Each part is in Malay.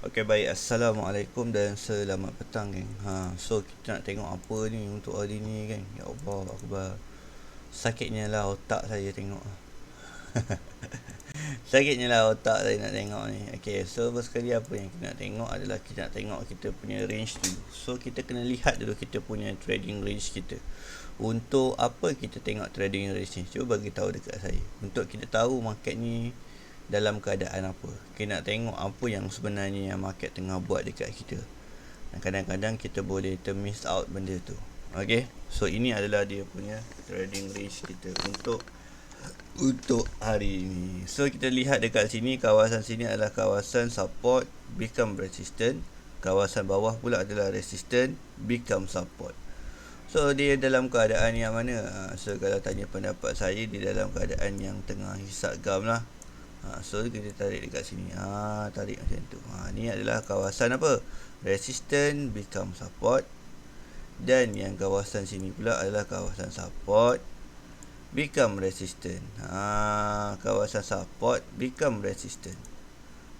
Okay, baik. Assalamualaikum dan selamat petang, geng. So kita nak tengok apa ni untuk hari ni, geng. Ya Allah, akbar. Sakitnya lah otak saya tengok. Sakitnya lah otak saya nak tengok ni. Okay, so first sekali apa yang kita nak tengok adalah kita nak tengok kita punya range dulu. So kita kena lihat dulu kita punya trading range kita. Untuk apa kita tengok trading range ni? Cuba bagi tahu dekat saya. Untuk kita tahu market ni dalam keadaan apa. Kita nak tengok apa yang sebenarnya yang market tengah buat dekat kita. Dan kadang-kadang kita boleh termiss out benda tu. Okay, so ini adalah dia punya trading range kita untuk hari ini. So kita lihat dekat sini, kawasan sini adalah kawasan support become resistant. Kawasan bawah pula adalah resistant become support. So dia dalam keadaan yang mana? So kalau tanya pendapat saya, dia dalam keadaan yang tengah hisap gam lah. So kita tarik dekat sini. Tarik macam tu. Ni adalah kawasan apa? Resistant become support. Dan yang kawasan sini pula adalah kawasan support become resistant. Kawasan support become resistant.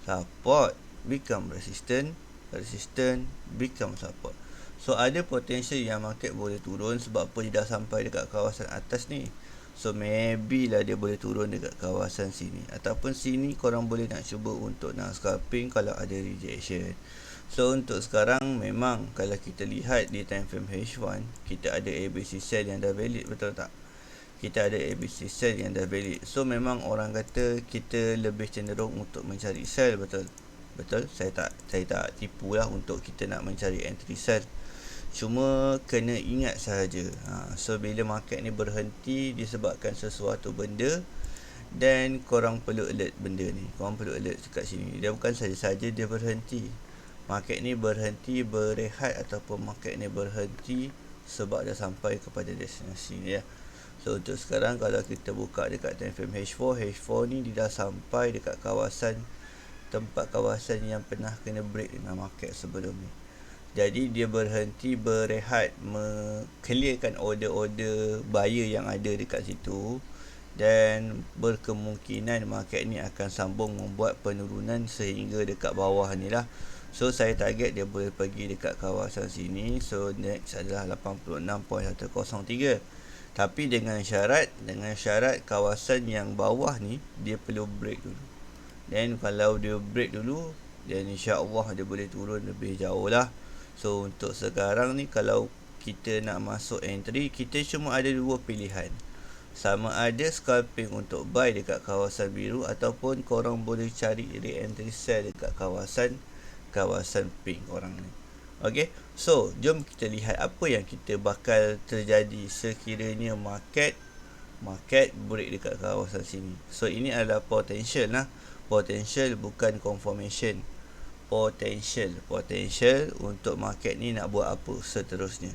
Support become resistant. Resistant become support. So ada potensi yang market boleh turun sebab apa dia dah sampai dekat kawasan atas ni. So maybe lah dia boleh turun dekat kawasan sini. Ataupun sini korang boleh nak cuba untuk nak scalping kalau ada rejection. So untuk sekarang memang kalau kita lihat di time frame H1, kita ada ABC sell yang dah valid, betul tak? Kita ada ABC sell yang dah valid. So memang orang kata kita lebih cenderung untuk mencari sell, betul? Betul? Saya tak tipu lah untuk kita nak mencari entry sell. Cuma kena ingat sahaja. So bila market ni berhenti disebabkan sesuatu benda, dan korang perlu alert benda ni. Korang perlu alert dekat sini. Dia bukan saja-saja dia berhenti. Market ni berhenti, berehat, ataupun market ni berhenti sebab dah sampai kepada destinasi dia. So untuk sekarang kalau kita buka dekat time frame H4 ni dia dah sampai dekat tempat kawasan yang pernah kena break dengan market sebelum ni. Jadi dia berhenti, berehat, clearkan order-order buyer yang ada dekat situ, dan berkemungkinan market ni akan sambung membuat penurunan sehingga dekat bawah ni lah. So saya target dia boleh pergi dekat kawasan sini. So next adalah 86.103. Tapi dengan syarat kawasan yang bawah ni dia perlu break dulu. Dan kalau dia break dulu, dan insya-Allah dia boleh turun lebih jauh lah. So untuk sekarang ni kalau kita nak masuk entry, kita cuma ada dua pilihan. Sama ada scalping untuk buy dekat kawasan biru, ataupun korang boleh cari re-entry sell dekat kawasan pink korang ni. Okay, so jom kita lihat apa yang kita bakal terjadi sekiranya market break dekat kawasan sini. So ini adalah potential lah. Potential bukan confirmation. Potential untuk market ni nak buat apa seterusnya.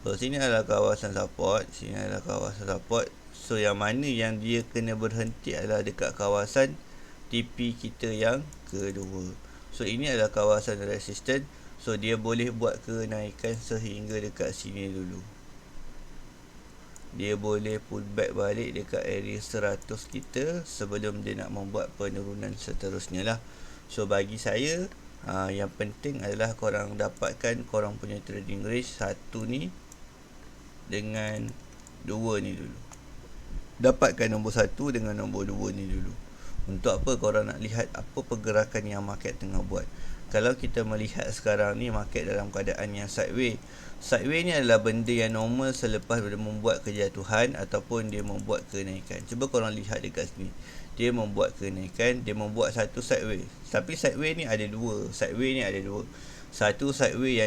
So sini adalah kawasan support. So yang mana yang dia kena berhenti adalah dekat kawasan TP kita yang kedua. So ini adalah kawasan resistant. So dia boleh buat kenaikan sehingga dekat sini dulu. Dia boleh pull back balik dekat area 100 kita sebelum dia nak membuat penurunan seterusnya lah. So bagi saya, yang penting adalah korang dapatkan korang punya trading range satu ni dengan dua ni dulu. Dapatkan nombor satu dengan nombor dua ni dulu. Untuk apa? Korang nak lihat apa pergerakan yang market tengah buat. Kalau kita melihat sekarang ni market dalam keadaan yang sideways. Sideways ni adalah benda yang normal selepas dia membuat kejatuhan ataupun dia membuat kenaikan. Cuba korang lihat dekat sini. Dia membuat kenaikan, dia membuat satu sideways. Tapi sideways ni ada dua. Satu sideways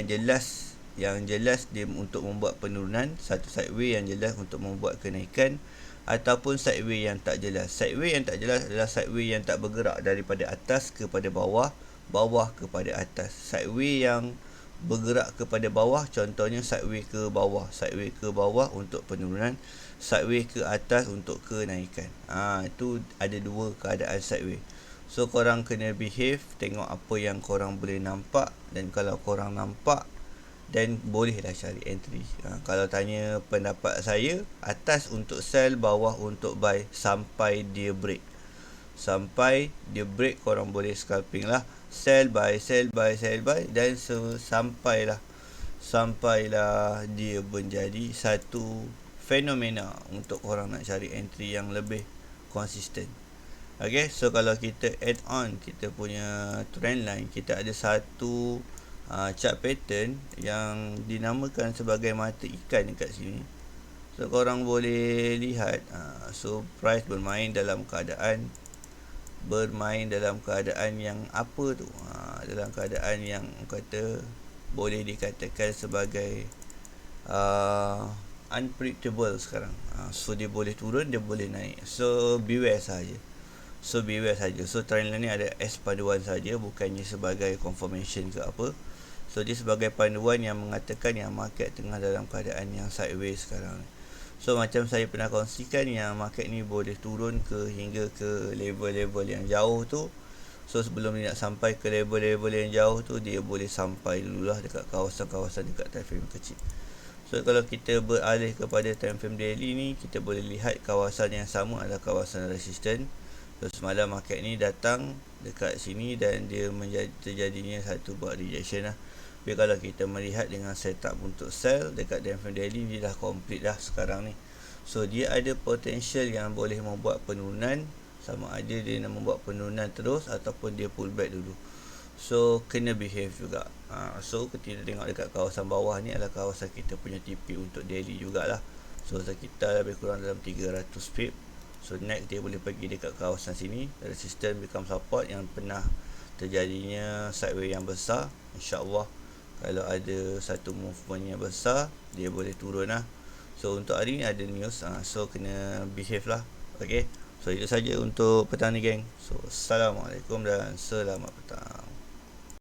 yang jelas dia untuk membuat penurunan, satu sideways yang jelas untuk membuat kenaikan, ataupun sideways yang tak jelas. Sideways yang tak jelas adalah sideways yang tak bergerak daripada atas kepada bawah, bawah kepada atas. Sideways yang bergerak kepada bawah, contohnya sideways ke bawah untuk penurunan, sideways ke atas untuk kenaikan. Itu ada dua keadaan sideways. So korang kena behave, tengok apa yang korang boleh nampak, dan kalau korang nampak, dan bolehlah cari entry. Kalau tanya pendapat saya, atas untuk sell, bawah untuk buy sampai dia break. Korang boleh scalping lah. sell buy, sell buy, sell buy, dan sampailah dia menjadi satu fenomena untuk orang nak cari entry yang lebih konsisten. Okay, so kalau kita add on kita punya trend line, kita ada satu chart pattern yang dinamakan sebagai mata ikan dekat sini. So korang boleh lihat, so price bermain dalam keadaan yang apa tu, dalam keadaan yang kata boleh dikatakan sebagai unpredictable sekarang. So dia boleh turun, dia boleh naik, so beware saja. So trend line ni ada as panduan saja, bukannya sebagai confirmation ke apa. So dia sebagai panduan yang mengatakan yang market tengah dalam keadaan yang sideways sekarang. So macam saya pernah kongsikan yang market ni boleh turun hingga ke level-level yang jauh tu. So sebelum dia nak sampai ke level-level yang jauh tu, dia boleh sampai dululah dekat kawasan-kawasan dekat time frame kecil. So kalau kita beralih kepada time frame daily ni, kita boleh lihat kawasan yang sama adalah kawasan resistance. So semalam market ni datang dekat sini dan dia terjadinya satu buat rejection lah. Tapi kalau kita melihat dengan setup untuk sell dekat time frame daily, dia dah complete dah sekarang ni. So dia ada potential yang boleh membuat penurunan, sama ada dia nak membuat penurunan terus ataupun dia pull back dulu. So kena behave juga. So kita tengok dekat kawasan bawah ni adalah kawasan kita punya TP untuk daily jugalah. So kita lebih kurang dalam 300 pip. So next dia boleh pergi dekat kawasan sini, resistance become support yang pernah terjadinya sideways yang besar. InsyaAllah kalau ada satu movement yang besar, dia boleh turun lah. So untuk hari ni ada news, so kena behave lah. Okay, so itu saja untuk petang ni geng. So assalamualaikum dan selamat petang.